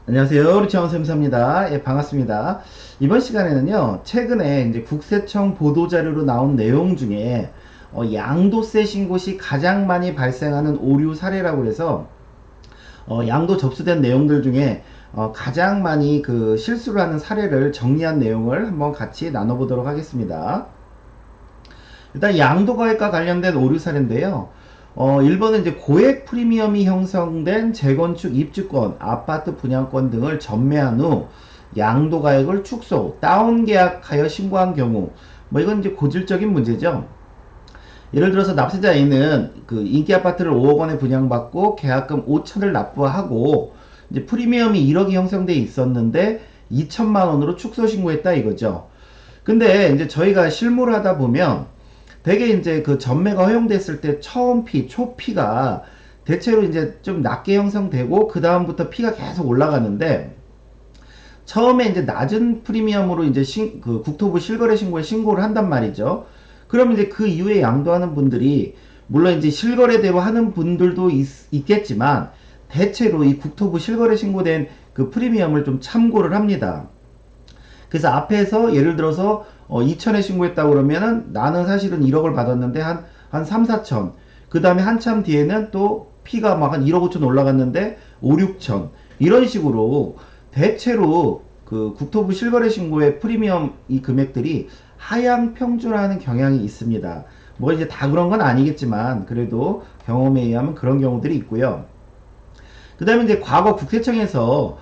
안녕하세요. 우리 쌤사입니다. 예, 반갑습니다. 이번 시간에는요, 최근에 이제 국세청 보도자료로 나온 내용 중에 양도세 신고 시 가장 많이 발생하는 오류 사례라고 해서 양도 접수된 내용들 중에 가장 많이 그 실수를 하는 사례를 정리한 내용을 한번 같이 나눠보도록 하겠습니다. 일단 양도가액과 관련된 오류 사례인데요. 1번은 이제 고액 프리미엄이 형성된 재건축 입주권, 아파트 분양권 등을 전매한 후 양도가액을 축소, 다운 계약하여 신고한 경우, 뭐 이건 이제 고질적인 문제죠. 예를 들어서 납세자 A는 그 인기 아파트를 5억 원에 분양받고 계약금 5천을 납부하고 이제 프리미엄이 1억이 형성돼 있었는데 2천만 원으로 축소 신고했다 이거죠. 근데 이제 저희가 실무를 하다 보면 되게 이제 그 전매가 허용됐을 때 처음 피, 초피가 대체로 이제 좀 낮게 형성되고 그 다음부터 피가 계속 올라가는데 처음에 이제 낮은 프리미엄으로 이제 그 국토부 실거래 신고에 신고를 한단 말이죠. 그럼 이제 그 이후에 양도하는 분들이 물론 이제 실거래대로 하는 분들도 있겠지만 대체로 이 국토부 실거래 신고된 그 프리미엄을 좀 참고를 합니다. 그래서 앞에서 예를 들어서 2천에 신고했다 그러면은 나는 사실은 1억을 받았는데 한 3, 4천. 그 다음에 한참 뒤에는 또 피가 막 한 1억 5천 올라갔는데 5, 6천. 이런 식으로 대체로 그 국토부 실거래 신고의 프리미엄 이 금액들이 하향 평준화하는 경향이 있습니다. 뭐 이제 다 그런 건 아니겠지만 그래도 경험에 의하면 그런 경우들이 있고요. 그 다음에 이제 과거 국세청에서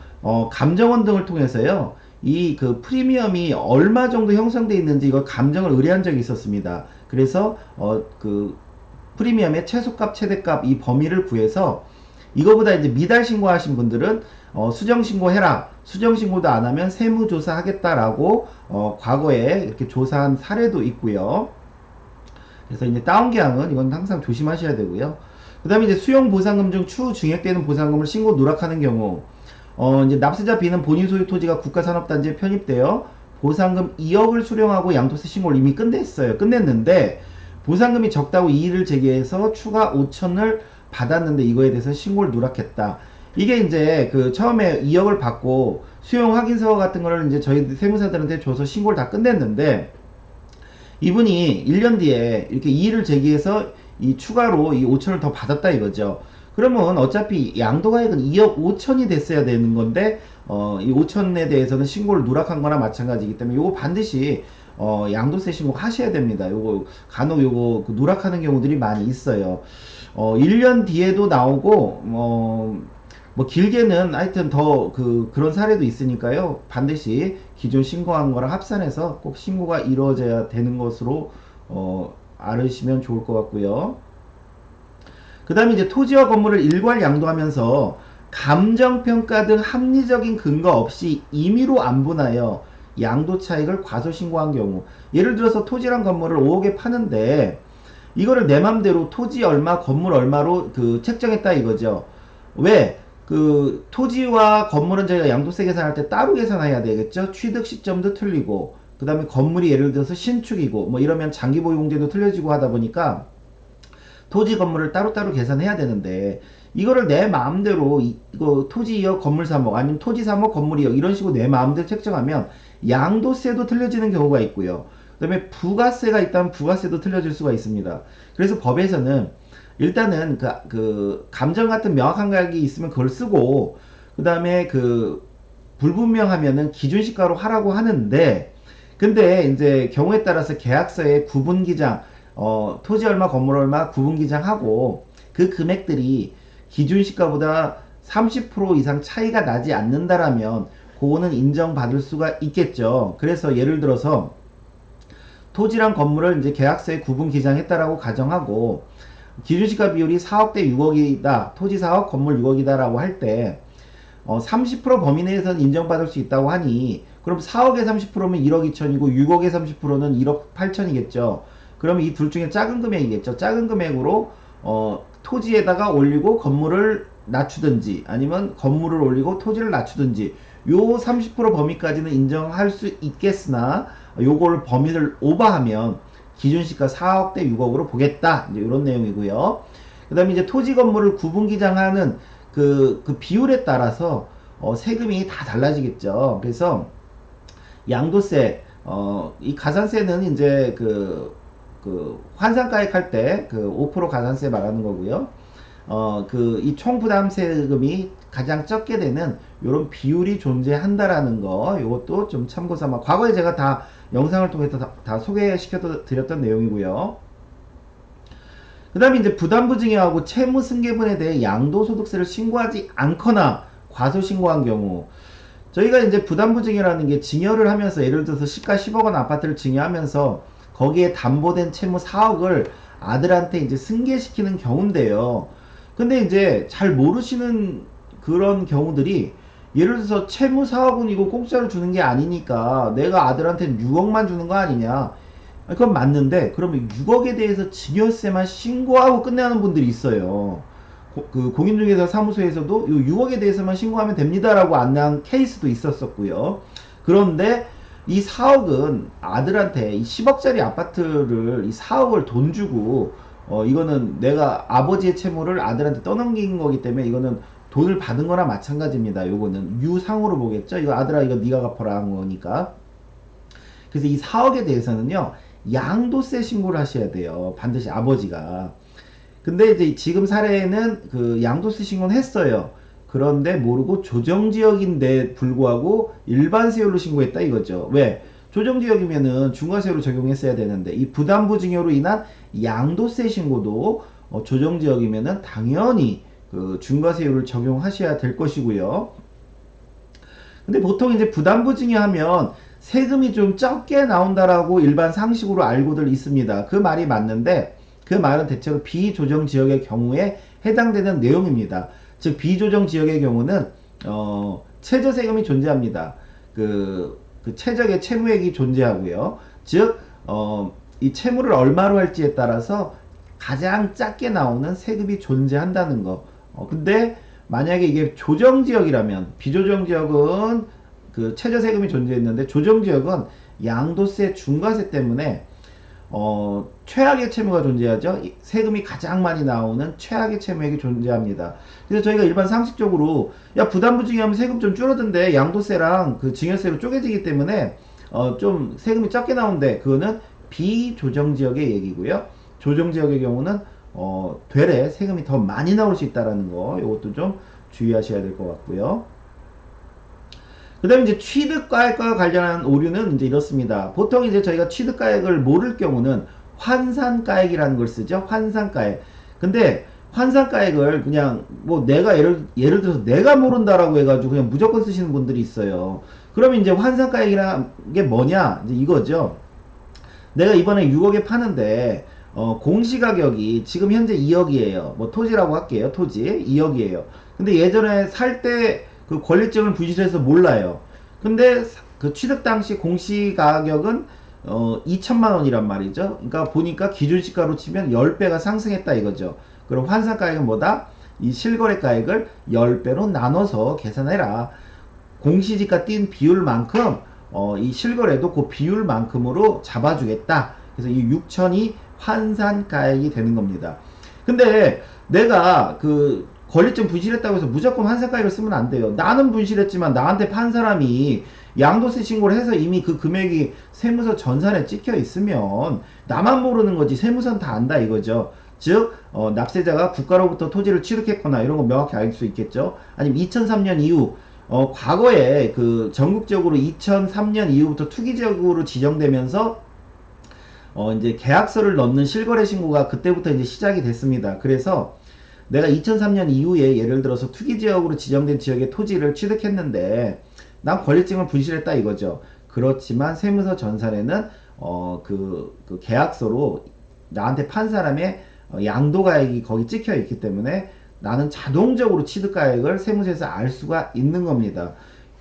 감정원 등을 통해서요. 이 그 프리미엄이 얼마 정도 형성돼 있는지 이걸 감정을 의뢰한 적이 있었습니다. 그래서 그 프리미엄의 최소값, 최대값 이 범위를 구해서 이거보다 이제 미달 신고하신 분들은 수정 신고해라. 수정 신고도 안 하면 세무조사 하겠다라고 과거에 이렇게 조사한 사례도 있고요. 그래서 이제 다운 계약은 이건 항상 조심하셔야 되고요. 그 다음에 이제 수용 보상금 중 추후 증액되는 보상금을 신고 누락하는 경우, 이제 납세자 B는 본인 소유 토지가 국가산업단지에 편입되어 보상금 2억을 수령하고 양도세 신고를 이미 끝냈어요. 끝냈는데 보상금이 적다고 이의를 제기해서 추가 5천을 받았는데 이거에 대해서 신고를 누락했다. 이게 이제 그 처음에 2억을 받고 수용 확인서 같은 거를 이제 저희 세무사들한테 줘서 신고를 다 끝냈는데 이분이 1년 뒤에 이렇게 이의를 제기해서 이 추가로 이 5천을 더 받았다 이거죠. 그러면 어차피 양도가액은 2억 5천이 됐어야 되는 건데 이 5천에 대해서는 신고를 누락한 거나 마찬가지이기 때문에 요거 반드시 양도세 신고 하셔야 됩니다. 요거 간혹 요거 그 누락하는 경우들이 많이 있어요. 1년 뒤에도 나오고 뭐 길게는 하여튼 더 그런 사례도 있으니까요. 반드시 기존 신고한 거랑 합산해서 꼭 신고가 이루어져야 되는 것으로 알으시면 좋을 것 같고요. 그 다음에 이제 토지와 건물을 일괄 양도하면서 감정평가 등 합리적인 근거 없이 임의로 안분하여 양도 차익을 과소 신고한 경우, 예를 들어서 토지랑 건물을 5억에 파는데 이거를 내 맘대로 토지 얼마 건물 얼마로 그 책정했다 이거죠. 왜? 그 토지와 건물은 저희가 양도세 계산할 때 따로 계산해야 되겠죠. 취득 시점도 틀리고 그 다음에 건물이 예를 들어서 신축이고 뭐 이러면 장기보유공제도 틀려지고 하다 보니까 토지 건물을 따로따로 계산해야 되는데 이거를 내 마음대로 이거 토지 2억 건물 3억 아니면 토지 3억 건물 2억 이런 식으로 내 마음대로 책정하면 양도세도 틀려지는 경우가 있고요. 그 다음에 부가세가 있다면 부가세도 틀려질 수가 있습니다. 그래서 법에서는 일단은 그 감정 같은 명확한 가격이 있으면 그걸 쓰고 그 다음에 그 불분명하면은 기준시가로 하라고 하는데 근데 이제 경우에 따라서 계약서에 구분기장 토지 얼마 건물 얼마 구분기장하고 그 금액들이 기준시가보다 30% 이상 차이가 나지 않는다라면 그거는 인정받을 수가 있겠죠. 그래서 예를 들어서 토지랑 건물을 이제 계약서에 구분 기장했다라고 가정하고 기준시가 비율이 4억 대 6억이다. 토지 4억 건물 6억이다라고 할 때 30% 범위 내에서는 인정받을 수 있다고 하니 그럼 4억에 30%면 1억 2천이고 6억에 30%는 1억 8천이겠죠. 그러면 이 둘 중에 작은 금액이겠죠. 작은 금액으로 토지에다가 올리고 건물을 낮추든지 아니면 건물을 올리고 토지를 낮추든지 요 30% 범위까지는 인정할 수 있겠으나 요걸 범위를 오버하면 기준시가 4억 대 6억으로 보겠다. 이제 이런 내용이고요. 그 다음에 이제 토지 건물을 구분기장하는 그 비율에 따라서 세금이 다 달라지겠죠. 그래서 양도세, 이 가산세는 이제 그 환산가액 할 때 그 5% 가산세 말하는 거고요. 이 총부담세금이 가장 적게 되는 이런 비율이 존재한다라는 거, 이것도 좀 참고 삼아. 과거에 제가 다 영상을 통해서 다 소개시켜 드렸던 내용이고요. 그 다음에 이제 부담부증여하고 채무승계분에 대해 양도소득세를 신고하지 않거나 과소신고한 경우, 저희가 이제 부담부증여라는 게 증여를 하면서 예를 들어서 시가 10억 원 아파트를 증여하면서 거기에 담보된 채무 4억을 아들한테 이제 승계시키는 경우인데요. 근데 이제 잘 모르시는 그런 경우들이, 예를 들어서 채무 4억은 이거 공짜로 주는 게 아니니까 내가 아들한테 6억만 주는 거 아니냐. 그건 맞는데, 그러면 6억에 대해서 증여세만 신고하고 끝내는 분들이 있어요. 그 공인중개사 사무소에서도 이 6억에 대해서만 신고하면 됩니다라고 안내한 케이스도 있었었고요. 그런데 이 4억은 아들한테 이 10억짜리 아파트를 이 4억을 돈 주고, 이거는 내가 아버지의 채무를 아들한테 떠넘긴 거기 때문에 이거는 돈을 받은 거나 마찬가지입니다. 요거는 유상으로 보겠죠. 이거 아들아 이거 네가 갚아라 한 거니까. 그래서 이 4억에 대해서는요, 양도세 신고를 하셔야 돼요. 반드시 아버지가. 근데 이제 지금 사례에는 그 양도세 신고는 했어요. 그런데 모르고 조정지역인데 불구하고 일반세율로 신고했다 이거죠. 왜? 조정지역이면은 중과세율로 적용했어야 되는데, 이 부담부증여로 인한 양도세 신고도 조정지역이면은 당연히 그 중과세율을 적용하셔야 될 것이고요. 근데 보통 이제 부담부증여 하면 세금이 좀 적게 나온다라고 일반 상식으로 알고들 있습니다. 그 말이 맞는데, 그 말은 대체로 비조정 지역의 경우에 해당되는 내용입니다. 즉 비조정 지역의 경우는 최저 세금이 존재합니다. 그 최적의 채무액이 존재하고요. 즉 이 채무를 얼마로 할지에 따라서 가장 작게 나오는 세금이 존재한다는 거. 근데 만약에 이게 조정 지역이라면, 비조정 지역은 그 최저 세금이 존재했는데 조정 지역은 양도세 중과세 때문에 최악의 채무가 존재하죠. 세금이 가장 많이 나오는 최악의 채무액이 존재합니다. 그래서 저희가 일반 상식적으로 야 부담부증여하면 세금 좀 줄어든데 양도세랑 그 증여세로 쪼개지기 때문에 좀 세금이 적게 나오는데, 그거는 비조정지역의 얘기고요. 조정지역의 경우는 되레 세금이 더 많이 나올 수 있다는 거, 이것도 좀 주의하셔야 될 것 같고요. 그 다음에 이제 취득가액과 관련한 오류는 이제 이렇습니다. 보통 이제 저희가 취득가액을 모를 경우는 환산가액이라는 걸 쓰죠. 환산가액. 근데 환산가액을 그냥 뭐 내가 예를 들어서 내가 모른다라고 해가지고 그냥 무조건 쓰시는 분들이 있어요. 그러면 이제 환산가액이라는 게 뭐냐? 이제 이거죠. 내가 이번에 6억에 파는데 공시가격이 지금 현재 2억이에요. 뭐 토지라고 할게요. 토지 2억이에요. 근데 예전에 살 때 그 권리증을 부실해서 몰라요. 근데 그 취득 당시 공시가격은 2천만 원이란 말이죠. 그러니까 보니까 기준시가로 치면 10배가 상승했다 이거죠. 그럼 환산가액은 뭐다? 이 실거래가액을 10배로 나눠서 계산해라. 공시지가 뛴 비율만큼 이 실거래도 그 비율만큼으로 잡아주겠다. 그래서 이 6천이 환산가액이 되는 겁니다. 근데 내가 그 권리증 분실했다고 해서 무조건 환산가액을 쓰면 안 돼요. 나는 분실했지만 나한테 판 사람이 양도세 신고를 해서 이미 그 금액이 세무서 전산에 찍혀 있으면 나만 모르는 거지 세무서는 다 안다 이거죠. 즉 납세자가 국가로부터 토지를 취득했거나 이런 거 명확히 알 수 있겠죠. 아니면 2003년 이후 과거에 그 전국적으로 2003년 이후부터 투기지역으로 지정되면서 이제 계약서를 넣는 실거래 신고가 그때부터 이제 시작이 됐습니다. 그래서 내가 2003년 이후에 예를 들어서 투기지역으로 지정된 지역의 토지를 취득했는데 난 권리증을 분실했다 이거죠. 그렇지만 세무서 전산에는 그 계약서로 나한테 판 사람의 양도가액이 거기 찍혀 있기 때문에 나는 자동적으로 취득가액을 세무서에서 알 수가 있는 겁니다.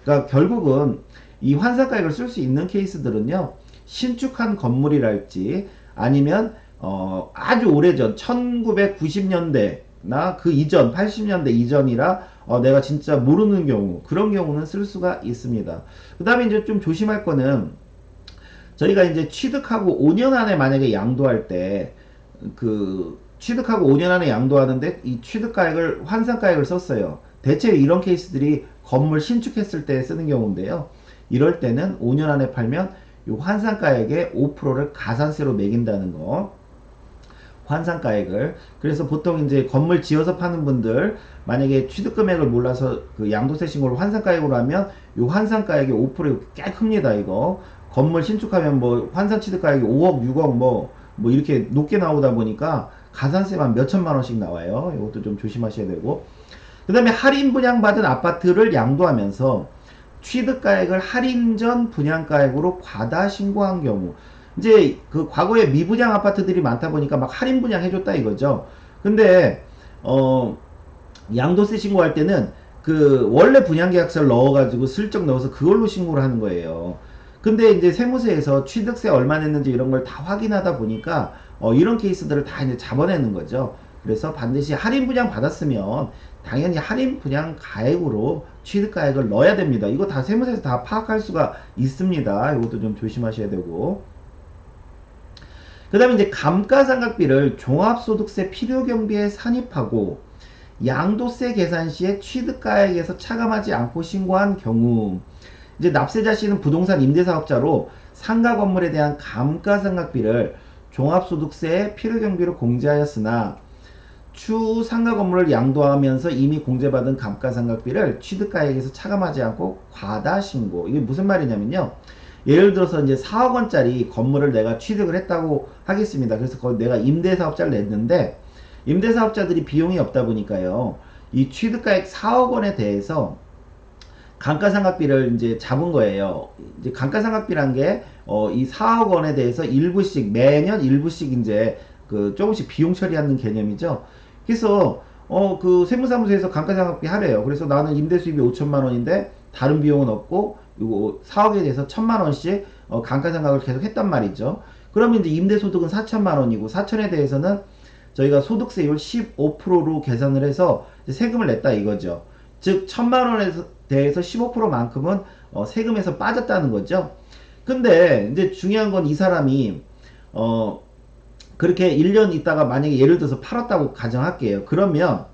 그러니까 결국은 이 환산가액을 쓸 수 있는 케이스들은요, 신축한 건물이랄지 아니면 아주 오래전 1990년대나 그 이전 80년대 이전이라 내가 진짜 모르는 경우, 그런 경우는 쓸 수가 있습니다. 그 다음에 이제 좀 조심할 거는, 저희가 이제 취득하고 5년 안에 만약에 양도할 때 취득하고 5년 안에 양도하는데 이 취득가액을 환산가액을 썼어요. 대체 이런 케이스들이 건물 신축했을 때 쓰는 경우인데요. 이럴 때는 5년 안에 팔면 요 환산가액의 5%를 가산세로 매긴다는 거. 환산가액을. 그래서 보통 이제 건물 지어서 파는 분들 만약에 취득금액을 몰라서 그 양도세 신고를 환산가액으로 하면 요 환산가액의 5%가 꽤 큽니다. 이거 건물 신축하면 뭐 환산 취득가액이 5억 6억 뭐 이렇게 높게 나오다 보니까 가산세만 몇 천만 원씩 나와요. 이것도 좀 조심하셔야 되고, 그 다음에 할인 분양받은 아파트를 양도하면서 취득가액을 할인 전 분양가액으로 과다 신고한 경우, 이제 그 과거에 미분양 아파트들이 많다 보니까 막 할인 분양 해줬다 이거죠. 근데 양도세 신고할 때는 그 원래 분양계약서를 넣어가지고 슬쩍 넣어서 그걸로 신고를 하는 거예요. 근데 이제 세무서에서 취득세 얼마 냈는지 이런 걸 다 확인하다 보니까 이런 케이스들을 다 이제 잡아내는 거죠. 그래서 반드시 할인 분양 받았으면 당연히 할인 분양 가액으로 취득가액을 넣어야 됩니다. 이거 다 세무서에서 다 파악할 수가 있습니다. 이것도 좀 조심하셔야 되고, 그 다음에 이제 감가상각비를 종합소득세 필요경비에 산입하고 양도세 계산 시에 취득가액에서 차감하지 않고 신고한 경우, 이제 납세자 씨는 부동산 임대사업자로 상가 건물에 대한 감가상각비를 종합소득세 필요경비로 공제하였으나 추후 상가 건물을 양도하면서 이미 공제받은 감가상각비를 취득가액에서 차감하지 않고 과다 신고. 이게 무슨 말이냐면요, 예를 들어서 이제 4억 원짜리 건물을 내가 취득을 했다고 하겠습니다. 그래서 거기 내가 임대사업자를 냈는데 임대사업자들이 비용이 없다 보니까요, 이 취득가액 4억 원에 대해서 감가상각비를 이제 잡은 거예요. 이제 감가상각비란 게 이 4억 원에 대해서 일부씩 매년 일부씩 이제 그 조금씩 비용 처리하는 개념이죠. 그래서 그 세무사무소에서 감가상각비 하래요. 그래서 나는 임대 수입이 5천만 원인데 다른 비용은 없고 이거 4억에 대해서 1천만 원씩 감가상각을 계속 했단 말이죠. 그러면 이제 임대소득은 4천만 원이고 4천에 대해서는 저희가 소득세율 15%로 계산을 해서 세금을 냈다 이거죠. 즉 1천만 원에 대해서 15%만큼은 세금에서 빠졌다는 거죠. 근데 이제 중요한 건 이 사람이 그렇게 1년 있다가 만약에 예를 들어서 팔았다고 가정할게요. 그러면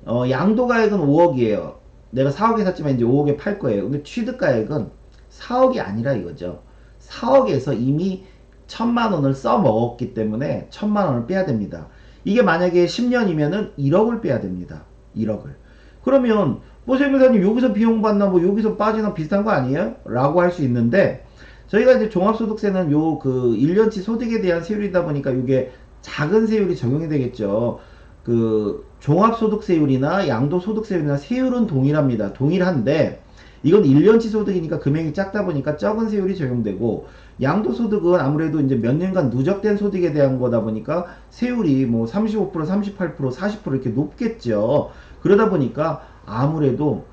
양도가액은 5억이에요. 내가 4억에 샀지만 이제 5억에 팔 거예요. 근데 취득가액은 4억이 아니라 이거죠. 4억에서 이미 1천만 원을 써먹었기 때문에 1천만 원을 빼야 됩니다. 이게 만약에 10년이면은 1억을 빼야 됩니다. 1억을. 그러면 뭐 세무사님 여기서 비용 받나 뭐 여기서 빠지나 비슷한 거 아니에요? 라고 할 수 있는데, 저희가 이제 종합소득세는 요 그 1년치 소득에 대한 세율이다 보니까 이게 작은 세율이 적용이 되겠죠. 그 종합소득세율이나 양도소득세율이나 세율은 동일합니다. 동일한데 이건 1년치 소득이니까 금액이 작다 보니까 적은 세율이 적용되고, 양도소득은 아무래도 이제 몇 년간 누적된 소득에 대한 거다 보니까 세율이 뭐 35%, 38%, 40% 이렇게 높겠죠. 그러다 보니까 아무래도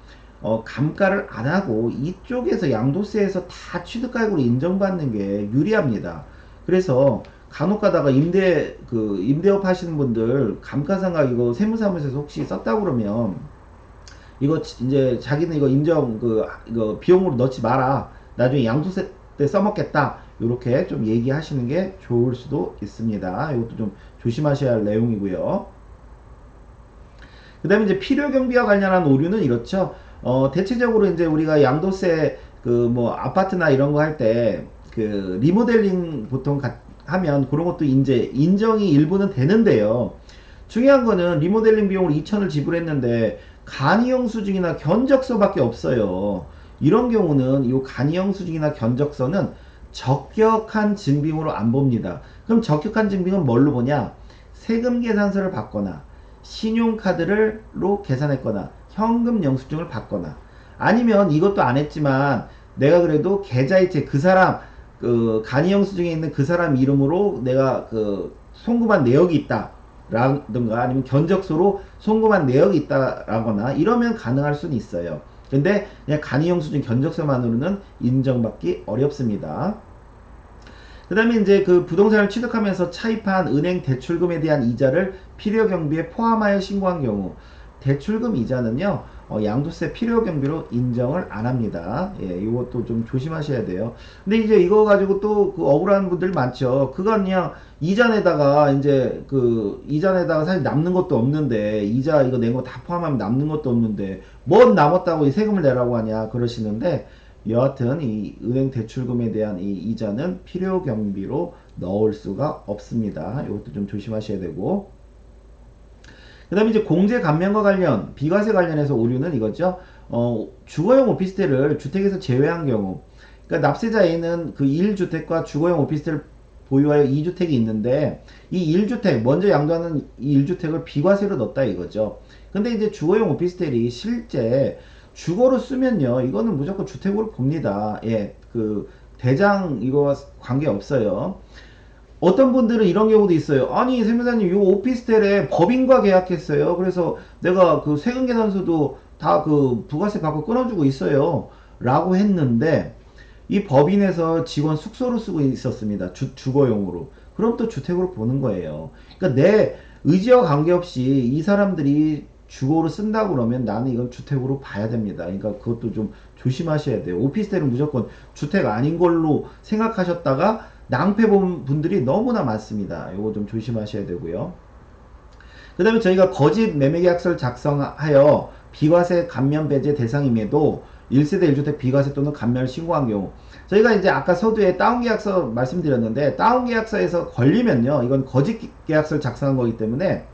감가를 안 하고 이쪽에서 양도세에서 다 취득가액으로 인정받는 게 유리합니다. 그래서 간혹 가다가 임대업 하시는 분들 감가상각 이거 세무사무소에서 혹시 썼다 그러면 이거 이제 자기는 이거 이거 비용으로 넣지 마라, 나중에 양도세 때 써먹겠다, 이렇게 좀 얘기하시는 게 좋을 수도 있습니다. 이것도 좀 조심하셔야 할 내용이고요. 그 다음에 이제 필요경비와 관련한 오류는 이렇죠. 대체적으로 이제 우리가 양도세 그 뭐 아파트나 이런 거 할 때 그 리모델링 보통 하면 그런 것도 이제 인정이 일부는 되는데요. 중요한 거는 리모델링 비용으로 2천을 지불했는데 간이형 수증이나 견적서밖에 없어요. 이런 경우는 이 간이형 수증이나 견적서는 적격한 증빙으로 안 봅니다. 그럼 적격한 증빙은 뭘로 보냐? 세금 계산서를 받거나 신용카드로 계산했거나 현금 영수증을 받거나, 아니면 이것도 안 했지만 내가 그래도 계좌이체 그 사람 그 간이영수증에 있는 그 사람 이름으로 내가 그 송금한 내역이 있다 라든가 아니면 견적서로 송금한 내역이 있다라거나 이러면 가능할 수는 있어요. 근데 그냥 간이영수증 견적서만으로는 인정받기 어렵습니다. 그 다음에 이제 그 부동산을 취득하면서 차입한 은행 대출금에 대한 이자를 필요경비에 포함하여 신고한 경우, 대출금 이자는요 양도세 필요 경비로 인정을 안 합니다. 예, 이것도 좀 조심하셔야 돼요. 근데 이제 이거 가지고 또 그 억울한 분들 많죠. 그거 그냥 이자내다가 이제 그 이자내다가 사실 남는 것도 없는데 이자 이거 낸 거 다 포함하면 남는 것도 없는데 뭔 남았다고 이 세금을 내라고 하냐 그러시는데 여하튼 이 은행 대출금에 대한 이 이자는 필요 경비로 넣을 수가 없습니다. 이것도 좀 조심하셔야 되고 그 다음에 이제 공제 감면과 관련, 비과세 관련해서 오류는 이거죠. 주거용 오피스텔을 주택에서 제외한 경우, 그러니까 납세자 A는 그 1주택과 주거용 오피스텔을 보유하여 2주택이 있는데, 이 1주택, 먼저 양도하는 이 1주택을 비과세로 넣었다 이거죠. 근데 이제 주거용 오피스텔이 실제 주거로 쓰면요, 이거는 무조건 주택으로 봅니다. 예, 그, 대장 이거와 관계 없어요. 어떤 분들은 이런 경우도 있어요. 아니, 세무사님, 이 오피스텔에 법인과 계약했어요. 그래서 내가 그 세금 계산서도 다 그 부가세 받고 끊어주고 있어요. 라고 했는데, 이 법인에서 직원 숙소로 쓰고 있었습니다. 주거용으로. 그럼 또 주택으로 보는 거예요. 그러니까 내 의지와 관계없이 이 사람들이 주거로 쓴다고 그러면 나는 이건 주택으로 봐야 됩니다. 그러니까 그것도 좀 조심하셔야 돼요. 오피스텔은 무조건 주택 아닌 걸로 생각하셨다가 낭패 본 분들이 너무나 많습니다. 이거 좀 조심하셔야 되고요. 그 다음에 저희가 거짓 매매계약서를 작성하여 비과세 감면 배제 대상임에도 1세대 1주택 비과세 또는 감면을 신고한 경우 저희가 이제 아까 서두에 다운계약서 말씀드렸는데 다운계약서에서 걸리면요 이건 거짓 계약서를 작성한 거기 때문에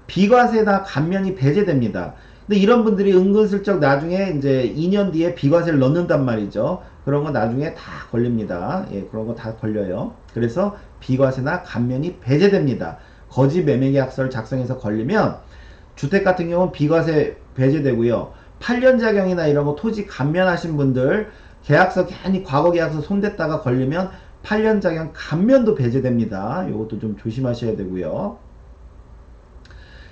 비과세나 감면이 배제됩니다. 근데 이런 분들이 은근슬쩍 나중에 이제 2년 뒤에 비과세를 넣는단 말이죠. 그런 거 나중에 다 걸립니다. 예, 그런 거 다 걸려요. 그래서 비과세나 감면이 배제됩니다. 거짓 매매계약서를 작성해서 걸리면 주택 같은 경우는 비과세 배제되고요. 8년 자경이나 이런 거 토지 감면하신 분들 계약서 괜히 과거 계약서 손댔다가 걸리면 8년 자경 감면도 배제됩니다. 이것도 좀 조심하셔야 되고요.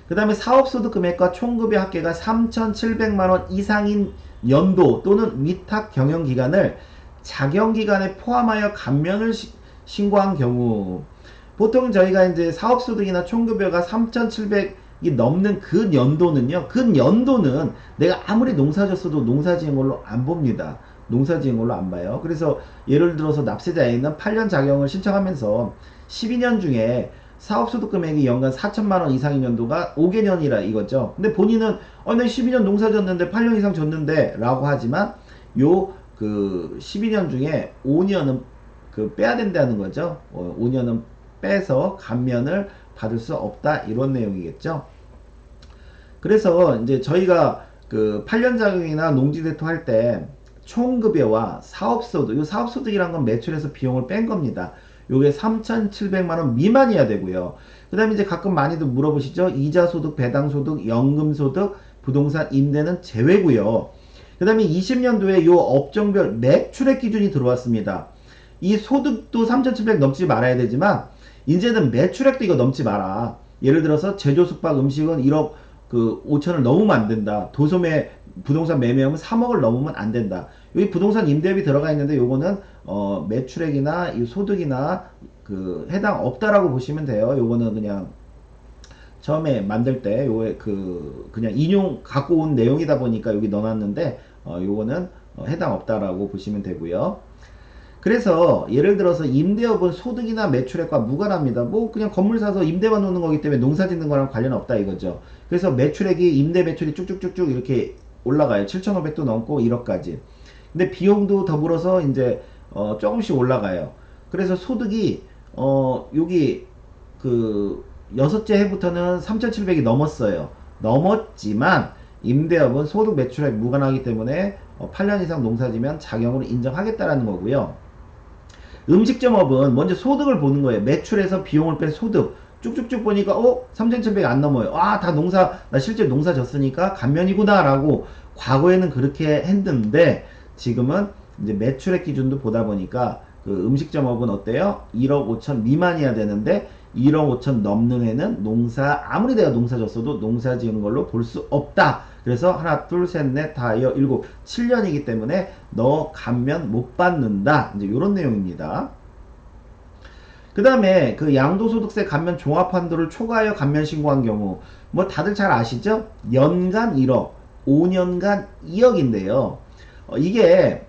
그 다음에 사업소득 금액과 총급여 합계가 3,700만원 이상인 연도 또는 위탁 경영기간을 자경기간에 포함하여 감면을 신고한 경우 보통 저희가 이제 사업소득이나 총급여가 3,700이 넘는 그 연도는요 그 연도는 내가 아무리 농사졌어도 농사지은 걸로 안 봅니다. 농사지은 걸로 안 봐요. 그래서 예를 들어서 납세자 A는 8년 자경을 신청하면서 12년 중에 사업소득 금액이 연간 4천만원 이상인 연도가 5개년이라 이거죠. 근데 본인은 나 12년 농사 졌는데 8년 이상 졌는데 라고 하지만 요 그 12년 중에 5년은 그 빼야 된다는 거죠. 5년은 빼서 감면을 받을 수 없다 이런 내용이겠죠. 그래서 이제 저희가 그 8년 자격이나 농지대토 할 때 총급여와 사업소득, 이 사업소득이란 건 매출에서 비용을 뺀 겁니다. 요게 3,700만원 미만이어야 되고요. 그 다음에 이제 가끔 많이들 물어보시죠. 이자소득, 배당소득, 연금소득, 부동산 임대는 제외고요. 그 다음에 20년도에 요 업종별 매출액 기준이 들어왔습니다. 이 소득도 3,700 넘지 말아야 되지만 이제는 매출액도 이거 넘지 마라. 예를 들어서 제조, 숙박, 음식은 1억 그 5천을 넘으면 안 된다. 도소매 부동산 매매하면 3억을 넘으면 안 된다. 여기 부동산 임대업이 들어가 있는데 요거는 매출액이나 이 소득이나 그 해당 없다라고 보시면 돼요. 요거는 그냥 처음에 만들 때 요에 그 그냥 인용 갖고 온 내용이다 보니까 여기 넣어놨는데 요거는 해당 없다라고 보시면 되고요. 그래서 예를 들어서 임대업은 소득이나 매출액과 무관합니다. 뭐 그냥 건물 사서 임대만 놓는 거기 때문에 농사 짓는 거랑 관련 없다 이거죠. 그래서 매출액이 임대 매출이 쭉쭉쭉쭉 이렇게 올라가요. 7,500도 넘고 1억까지. 근데 비용도 더불어서 이제 조금씩 올라가요. 그래서 소득이 여기 그 여섯째 해부터는 3,700이 넘었어요. 넘었지만 임대업은 소득 매출액 무관하기 때문에 8년 이상 농사지면 자경으로 인정하겠다라는 거고요. 음식점업은 먼저 소득을 보는 거예요. 매출에서 비용을 뺀 소득. 쭉쭉쭉 보니까 3,700 안 넘어요. 다 나 실제 농사 졌으니까 감면이구나 라고 과거에는 그렇게 했는데 지금은 이제 매출액 기준도 보다 보니까 그 음식점업은 어때요? 1억 5천 미만이어야 되는데 1억 5천 넘는 해는 아무리 내가 농사 졌어도 농사 지은 걸로 볼 수 없다. 그래서 하나, 둘, 셋, 넷, 다, 여, 일곱, 7년이기 때문에 너 감면 못 받는다. 이제 요런 내용입니다. 그 다음에 그 양도소득세 감면 종합한도를 초과하여 감면 신고한 경우 뭐 다들 잘 아시죠? 연간 1억, 5년간 2억인데요. 이게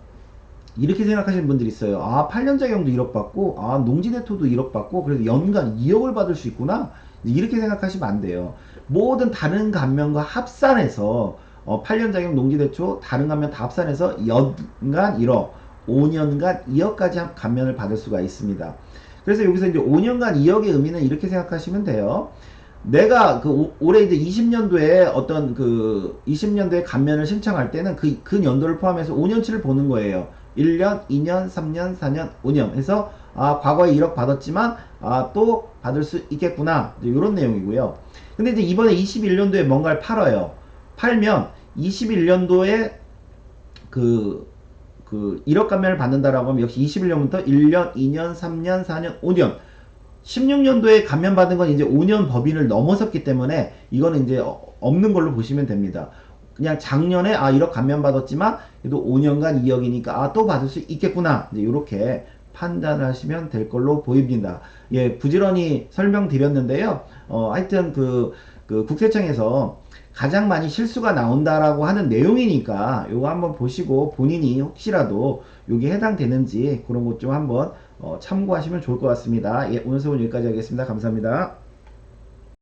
이렇게 생각하시는 분들이 있어요. 아, 8년 적용도 1억 받고, 아, 농지대토도 1억 받고, 그래도 연간 2억을 받을 수 있구나. 이렇게 생각하시면 안 돼요. 모든 다른 감면과 합산해서 8년 적용 농지대초 다른 감면 다 합산해서 연간 1억, 5년간 2억까지 감면을 받을 수가 있습니다. 그래서 여기서 이제 5년간 2억의 의미는 이렇게 생각하시면 돼요. 내가 그 올해 이제 20년도에 어떤 그 20년도에 감면을 신청할 때는 그 연도를 포함해서 5년치를 보는 거예요. 1년, 2년, 3년, 4년, 5년 해서 아, 과거에 1억 받았지만 아, 또 받을 수 있겠구나. 이런 내용이고요. 근데 이제 이번에 21년도에 뭔가를 팔아요. 팔면 21년도에 그 1억 감면을 받는다라고 하면 역시 21년부터 1년, 2년, 3년, 4년, 5년 16년도에 감면받은 건 이제 5년 법인을 넘어섰기 때문에 이거는 이제 없는 걸로 보시면 됩니다. 그냥 작년에 아 1억 감면받았지만 그래도 5년간 2억이니까 아 또 받을 수 있겠구나. 이제 이렇게 판단하시면 될 걸로 보입니다. 예, 부지런히 설명드렸는데요. 하여튼 그 국세청에서 가장 많이 실수가 나온다라고 하는 내용이니까 요거 한번 보시고 본인이 혹시라도 요게 해당되는지 그런 것 좀 한번 참고하시면 좋을 것 같습니다. 예, 오늘 수업은 여기까지 하겠습니다. 감사합니다.